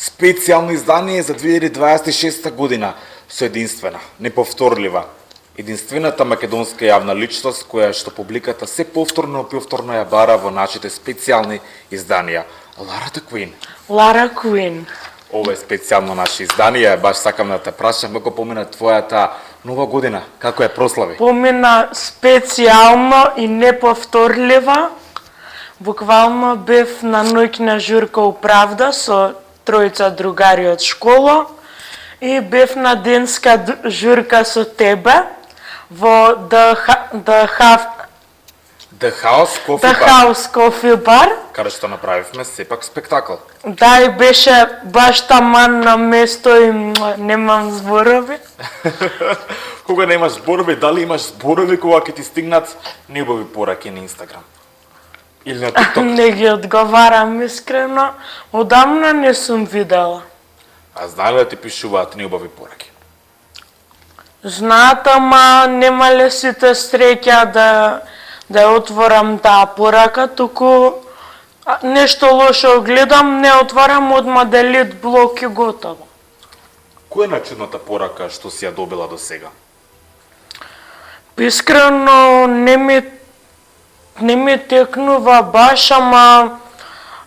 Специјално издание за 2026 година со единствена, неповторлива, единствената македонска јавна личност која што публиката се повторно ја бара во нашите специјални изданија. Лара Куин. Лара Куин. Ова е специјално наше издание, баш сакам да те прашам како помина твојата нова година, како ја прослави? Помина специјално и неповторлива. Буквално бев на ноќна журка у Правда со тројца другари од школа и бев на денска журка со тебе во The House Coffee Bar. Каде што направивме сепак спектакл. Да, и беше баш таман на место и немам зборови. Кога немаш зборови, дали имаш зборови кога ќе ти стигнат неубави пораки на Инстаграм? Или на ТикТок? Не ги одговарам искрено, одамна не сум видела. А знае да ти пишуваат неубави пораки? Знаат, ама немале сите среќа да отворам таа порака, туку нешто лошо гледам, не отварам, одма делет блок и готово. Која е најчудната порака што си ја добила до сега? Искрено не ми текнува баш, ама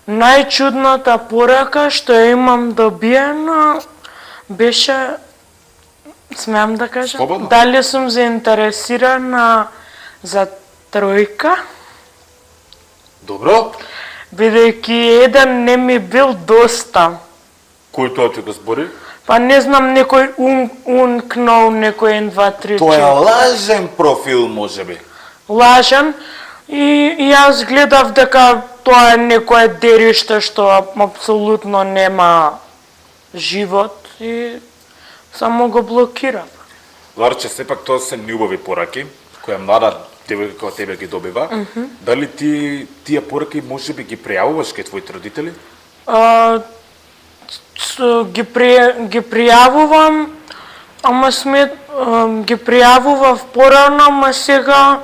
најчудната порака што ја имам добиена беше, смеам да кажам, Слободно. дали сум заинтересирана за тројка, Добро. бидејќи еден не ми бил доста. Кој тоа ти го збори? Па не знам, некој ункнал, некој 1, 2, 3, 4. Тоа е лажен профил, можеби. Лажен. И јас гледав дека тоа е некое дериште што апсолутно нема живот и само го блокирав. Ларче, сепак тоа се неубави пораки, која млада девојка како тебе ги добива. Дали ти тие пораки можеби ги пријавуваш кај твоите родители? Ги пријавувам, ама ги пријавував порано, ама сега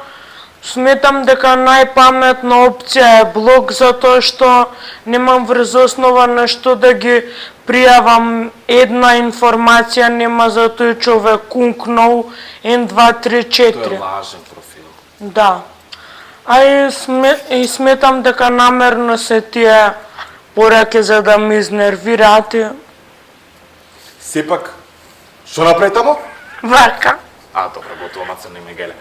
сметам дека најпаметна опција е блог, затоа што немам врз основа на што да ги пријавам. Една информација нема за тој човек кункнал 1, 2, 3, 4. Тоа е лажен профил. Да. И сметам дека намерно се тие пораки за да ме изнервираат. Сепак, што направи тамо? Вака. Добро, готово, маца не ме геле.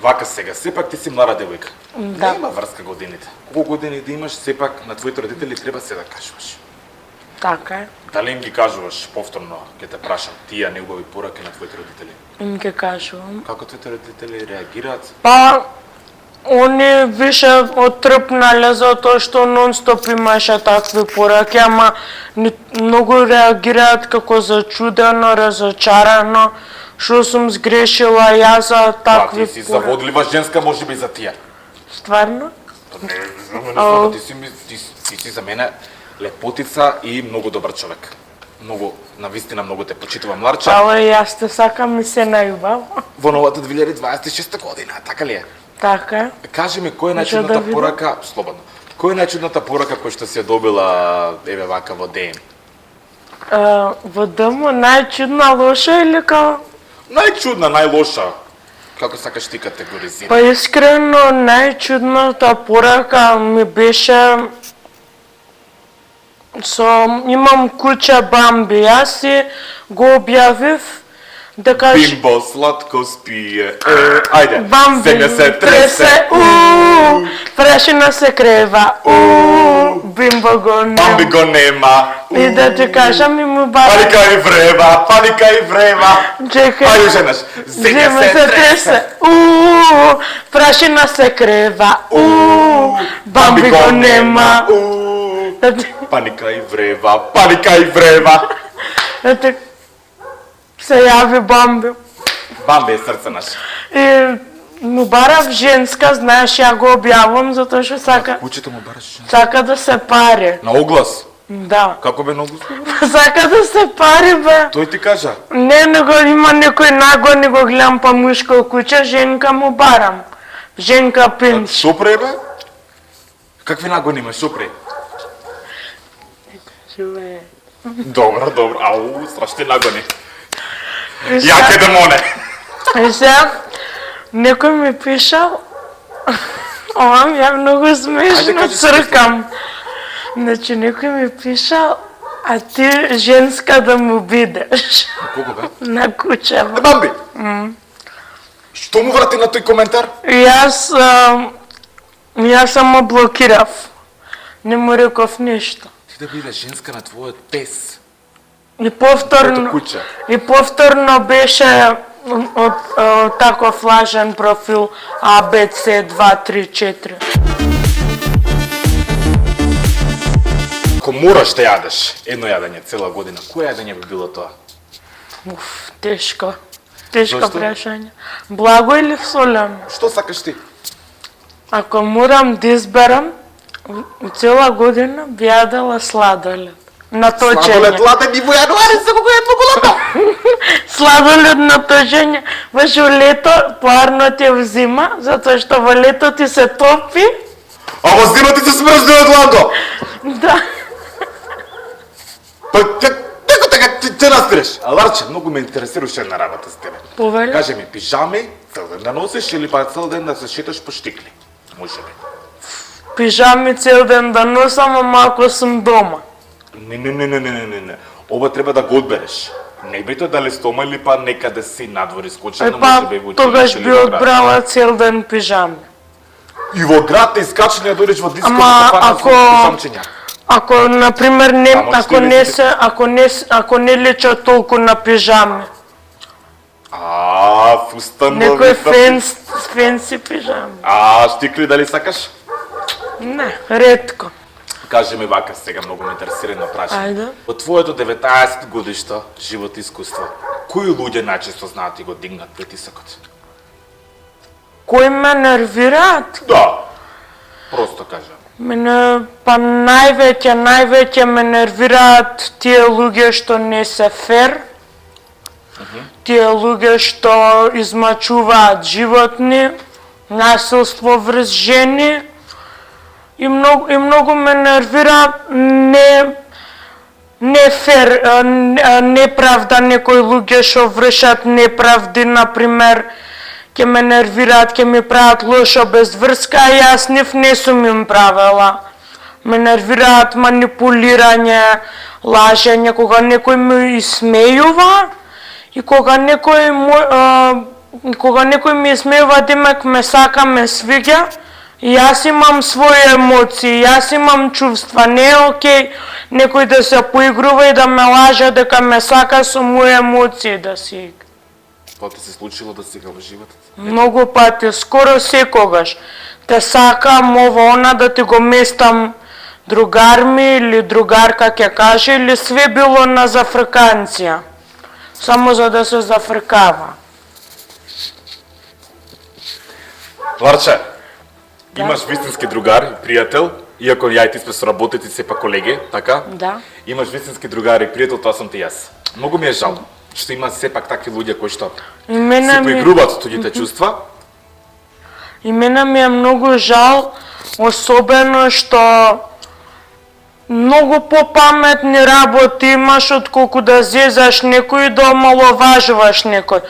Вака сега, сепак ти си млада девојка. Да. Нема врска годините. Колку години да имаш, сепак на твоите родители треба се да кажуваш. Така е. Дали им ги кажуваш повторно, ќе те прашам, тие неубави пораки на твоите родители? Им ке кажувам. Како твоите родители реагираат? Па, они више отрпнале затоа што нон-стоп имаше такви пораки, ама многу реагираат како зачудено, разочарано, што сум сгрешила јас за такви Ти си заводлива женска, можеби за тие. Стварно? Не знам, ти си за мене лепотица и многу добар човек. Многу, навистина многу те почитувам, Ларче. Ала јас те сакам и се најубаво. Во новата 2026 година, така ли е? Така е. Кажи ми, која е најчудната порака, слободно, која е најчудната порака која што си ја добила, еве вака, во ДМ? Во ДМ најчудна, лоша или као? Најчудна, најлоша. Како сакаш ти категоризира? Па искрено, најчудната порака ми беше имам куќа Бамби, јас си го објавив дека Бимбо сладко спие, ајде, Бамби земја се тресе, прашина се крева, Бимбо го нема. Бамби го нема, И да ти кажам и му бара. паника и врева. Чекај. Ајде женаш, земја се тресе, прашина се крева, Бамби го нема. Паника и врева. Се јави Бамби. Бамби е срце наше. И му барав женска, знаеш, ја го објавам, затоа што сака Кучето му бараш женска. сака да се пари. На оглас? Да. Како бе на оглас? Сака да се пари, бе. Тој ти кажа? Не, него има некој нагони, го гледам па мушко куче, женка му барам. Женка Пинч. Шо пре, бе? Какви нагони имаш, шо пре? Добро, добро. Ау, страшни нагони. И Ја сега- ке демоне. И сега, некој ми пишал, ова ми е многу Ајде, смешно, кажи си, цркам. Значи, некој ми пишал, а ти женска да му бидеш Кого бе? на куќава. Бамби. Што му врати на тој коментар? И јас само блокирав. Не му реков ништо. Ти да бидеш женска на твојот пес. И повторно, Твоето куќа. и повторно беше од таков лажен профил ABC 234. Ако мораш да јадеш едно јадење цела година, кој јадење би било тоа? Уф, тешко. Тешко Зошто? прашање. Благо или солено? Што сакаш ти? Ако морам да изберам, цела година би јадела сладолед. Сладолед Наточење. ладен и во јануари се кога е многу ладно. Сладолед наточење. Баш во лето, поарно ти е во зима, затоа што во лето ти се топи. А во зима ти се смрзне од ладно. Да. Па како така ти разбереш? Ларче, многу ме интересираше една работа с тебе. Повели? Кажи ми, пижами цел ден да носиш или па цел ден да се шеташ по штикли? Може би. Пижами цел ден да носам, ама ако сум дома. Не. Ова треба да го одбереш. Не бито дали стома или па некаде си надвор искочена, Па, може би во училиште тогаш или би во град. одбрала цел ден пижами. И во град те искачање додеш во диското Ама па ако пижамчиња. ако на пример не Само ако што не личите- се ако не леча толку на пижами. Фустан Некој фенси пижами. штикли дали сакаш? Не, ретко. Кажи ми вака сега, многу ме интересира на прашање. Ајде. Во твоето 19 годишто живот и искуство, кои луѓе најчесто знаат и го дигнат притисокот? Кои ме нервираат? Да. Просто кажам. Мене па највеќе ме нервираат тие луѓе што не се фер. Тие луѓе што измачуваат животни, насилство врз жени. И многу ме нервира не фер, неправда некои луѓе што вршат неправди, например, ќе ме нервираат, ќе ми прават лошо без врска, а јас нив не сум им правела. Ме нервираат манипулирање, лажење, кога некој ме исмејува и кога некој ми исмејува, демек ме сака, ме свиѓа. Јас имам своји емоции, јас имам чувства, не е окей некој да се поигрува и да ме лаже дека ме сака со мои емоции да си игра. Тоа ти се случило да сега во животот? Многу пати, скоро секогаш. Те сакам ова, она да ти го местам другар ми или другарка ќе каже, или све било на зафрканција. Само за да се зафркава. Ларче, имаш вистински другар и пријател, иако ја и ти сме соработници, сепак колеги, така? Да. Имаш вистински другар и пријател, тоа сум ти јас. Многу ми е жал што има сепак такви луѓе кои што И мене се ми... поигруваат со туѓите чувства. И мене ми е многу жал, особено што многу попаметни работи имаш отколку да зезаш некој и да омаловажуваш некој.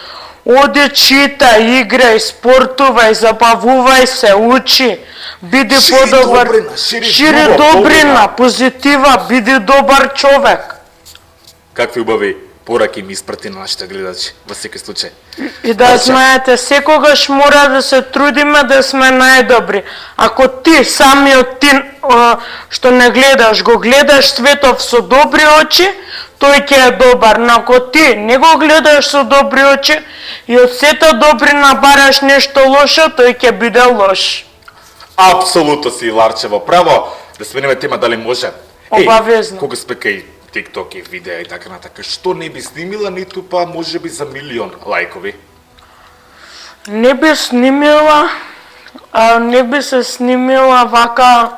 Оди, читай, играј, спортувај, забавувај се, учи, биди Шири подобар. добрина, шири Шири љубов, добрина, добрина. позитива, биди добар човек. Какви убави пораки ми испрати на нашите гледачи во секој случај. И да знаете, секогаш мора да се трудиме да сме најдобри. Ако ти, самиот ти, што не гледаш, го гледаш светов со добри очи, тој ќе е добар. Но ако ти не го гледаш со добри очи и од сета добрина бараш нешто лошо, тој ќе биде лош. Апсолутно си, Ларчево, право. Да смениме тема, дали може? Обавезно. Кога сме кај TikTok и видеа и така натака, што не би снимила, ниту па може би за 1.000.000 лајкови? Не би снимила, не би се снимила вака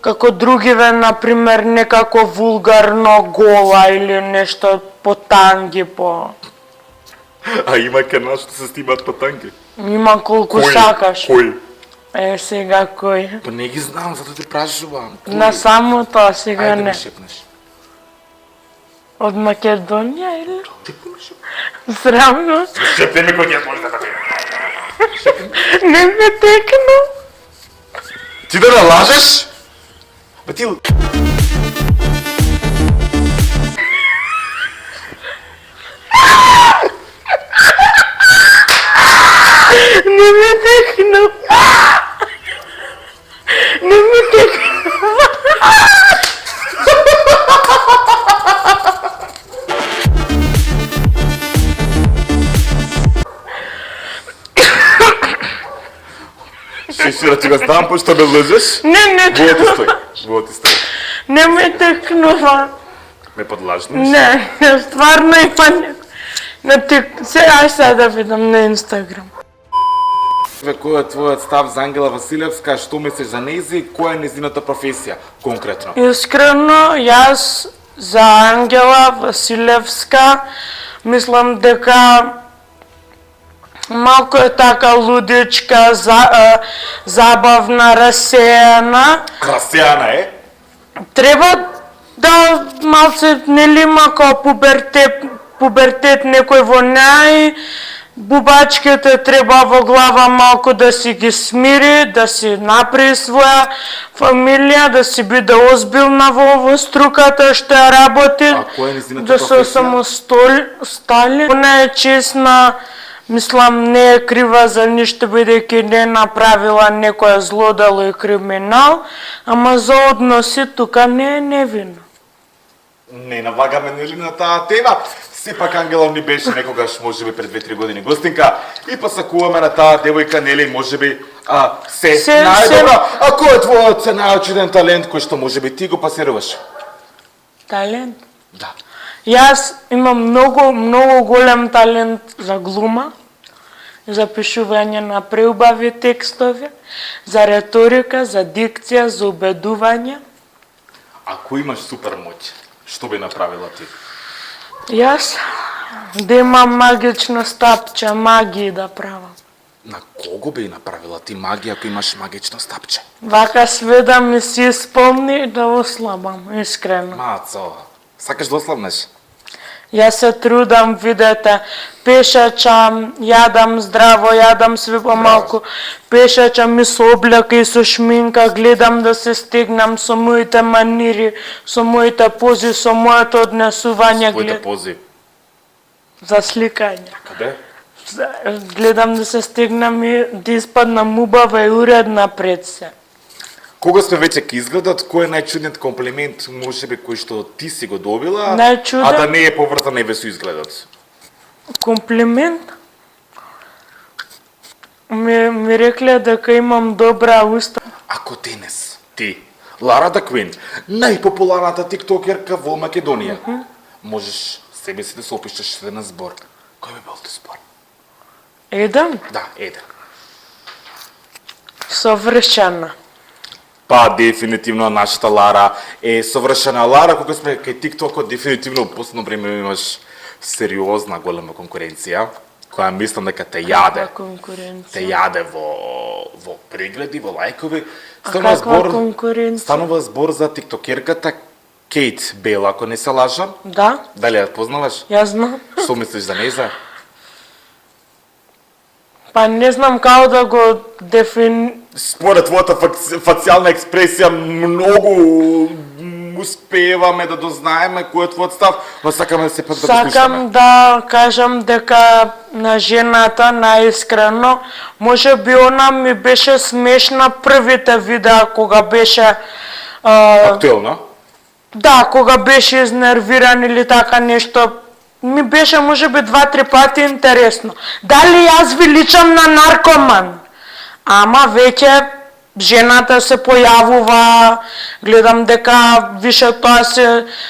како другиве, например, некако вулгарно гола или нешто по танги, по... А има канал што се снимаат по танги? Има колку сакаш. Кој? Сега кој? Па не ги знам, затоа те прашувам. Кој? На самото, сега Ајде не. ми шепнеш. Од Македонија или? Ти помниш? Срамно. Шепни ми кој ќе може да те. Не ме текна. Ти да не лажеш? Бе ти... Не ме текна. Не ме текна. Шешира, ти го знам, пошто ме лъжеш. Не. Во ти стои. Не ме текнува. Ме подлажнеш? Не, стварно има некој. Сега да видам на Инстаграм. Кој е твојот став за Ангела Василевска, што мислиш за нејзи и која е нејзината професија, конкретно? Искрено, јас за Ангела Василевска мислам дека малку е така лудичка, забавна, расејана. Красјана е? Треба да малце нели има као пубертет некој во неа и бубачките треба во глава малку да си ги смири, да си направи своја фамилија, да си биде озбилна во струката што ја работи, А која е нејзината да се професија? самостали. Она е честна, мислам не е крива за ништо бидејќи не направила некоја зло дело и криминал, ама за односи тука не е невина. Не навагаме нели на таа тема. Сепак Ангела ни беше некогаш, можеби пред 2-3 години гостинка и посакуваме на таа девојка, нели, можеби се најдобра. А кој е твојот се најочиден талент кој што можеби ти го пасируваш? Талент? Да. Јас имам многу голем талент за глума, за пишување на преубави текстови, за реторика, за дикција, за убедување. Ако имаш супер моќ, што би направила ти? Јас да имам магична стапче, магии да правам. На кого би направила ти магија ако имаш магично стапче? Вака све да ми се исполни и да ослабам, искрено. Мацо, сакаш да ослабнеш? Јас се трудам, видете, пешачам, јадам здраво, јадам све помалку, пешачам и со облека и со шминка, гледам да се стегнам со моите манири, со моите пози, со моето однесување. Своите пози. За сликање. Каде? Гледам да се стегнам и да испаднам убава и уредна пред се. Кога сме веќе ке изгледат, кој е најчудниот комплимент, можеби кој што ти си го добила, Најчуден? а да не е поврзан еве со изгледот? Комплимент? Ми рекле дека имам добра уста. Ако денес ти, Лара да Квин, најпопуларната тиктокерка во Македонија, можеш себе си да се опишеш со еден збор, кој би бил тој збор? Еден? Да, еден. Совршена. Па, дефинитивно нашата Лара е совршена. Лара, кога сме кај тиктокот, дефинитивно во последно време имаш сериозна голема конкуренција, која мислам дека те јаде. Каква конкуренција? Те јаде во прегледи, во лајкови. А каква конкуренција? Станува збор за тиктокерката Кейт Бел, ако не се лажам. Да, Дали ја познаваш? јас знам. Што мислиш за нејза? Па не знам како да го Според твојата фацијална експресија, многу успеваме да дознаеме кој е твојот став, но сакаме да се пак да го слушаме. Сакам да кажам дека на жената наискрено, може би она ми беше смешна првите видеа кога беше Актуелно? да, кога беше изнервиран или така нешто, ми беше можеби 2-3 пати интересно. Дали јас ви личам на наркоман? Ама веќе жената се појавува, гледам дека више тоа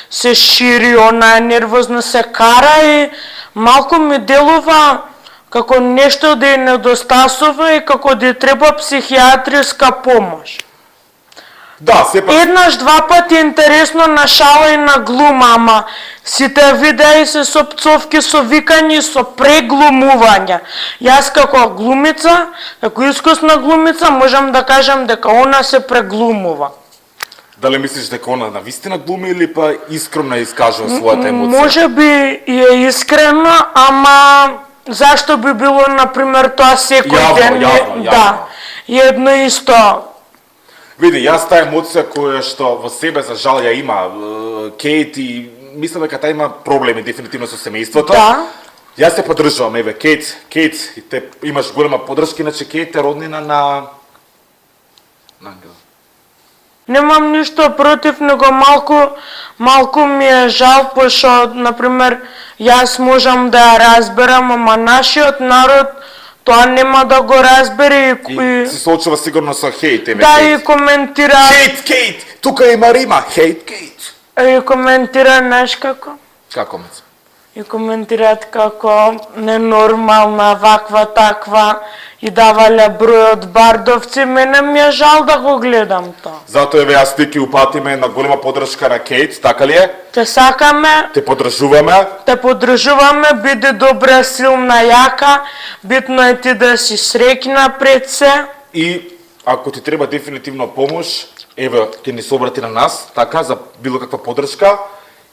се шири, она е нервозна, се кара и малку ми делува како нешто да ја недостасува и како да ја треба психијатриска помош. Да, сепак. Еднаш, два пати интересно на шала и на глума, ама сите видеи се со пцовки, со викања, со преглумување. Јас како глумица, како искусна глумица, можам да кажам дека она се преглумува. Дали мислиш дека она навистина глуми или па искрено искажува својата емоција? Може би и е искрено, ама зашто би било, например, тоа секој Јавно, ден? јавно. Да, едно исто. Види, јас таа емоција која што во себе за жал ја има Кейт и мислам дека таа има проблеми дефинитивно со семејството. Да. Јас се поддржувам, еве, Кейт, и те имаш голема поддршка, иначе Кейт е роднина на Ангела. Немам ништо против, него малку ми е жал, пошто, например, јас можам да ја разберам, ама нашиот народ тоа нема да го разбере И се соочува сигурно со хејт, еве, да и Кейт. коментира, Кейт, тука има Рима, Кейт. и коментира, знаеш како? Како мец? И коментираат како ненормална, ваква, таква, и давале број од бардовци, мене ми е жал да го гледам тоа. Затоа еве јас ти ќе упатиме на голема поддршка на Кейт, така ли е? Те сакаме, Те поддржуваме. те поддржуваме, биде добра, силна, јака, битно е ти да си среќна пред се. И ако ти треба дефинитивно помош, еве ќе ни се обрати на нас, така, за било каква поддршка.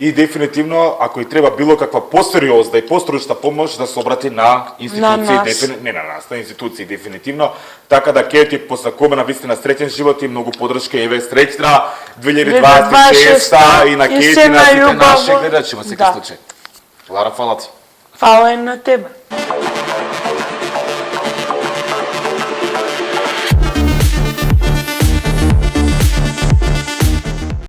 И дефинитивно, ако и треба било каква посериозна и постручна помош, да се обрати на институции, нас. не на нас, на институции дефинитивно. Така да Кейт ти посакуваме на вистина среќен живот и многу поддршка, еве среќна 2026 и на Кейт и на сите наши гледачи во секој Да. случај. Лара, фала ти. Фала и на тебе.